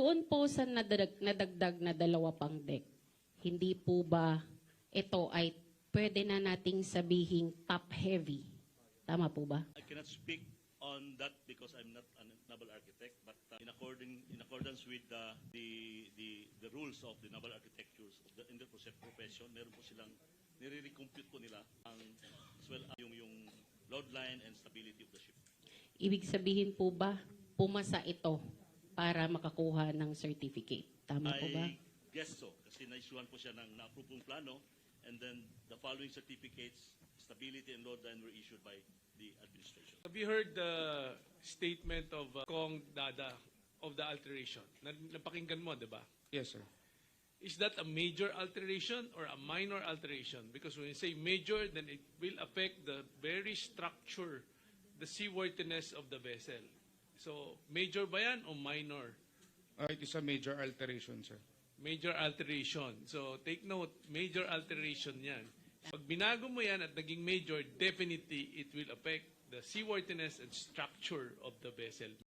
Doon po sa nadagdag na 2 pang deck, hindi po ba ito ay pwede na nating sabihing top-heavy? Tama po ba? I cannot speak on that because I'm not a naval architect, but in accordance with the rules of the naval architectures of the profession, meron po silang nire-recompute po nila ang as well as yung load line and stability of the ship. Ibig sabihin po ba, pumasa ito para makakuha ng certificate? Tama po ba? I guess so, kasi na-issuehan po siya ng na-approve plano, and then the following certificates, stability and load line, were issued by the administration. Have you heard the statement of Kong Dada of the alteration? Napakinggan mo, di ba? Yes, sir. Is that a major alteration or a minor alteration? Because when you say major, then it will affect the very structure, the seaworthiness of the vessel. So, major ba yan o minor? It is a major alteration, sir. Major alteration. So, take note, major alteration yan. Pag binago mo yan at naging major, definitely it will affect the seaworthiness and structure of the vessel.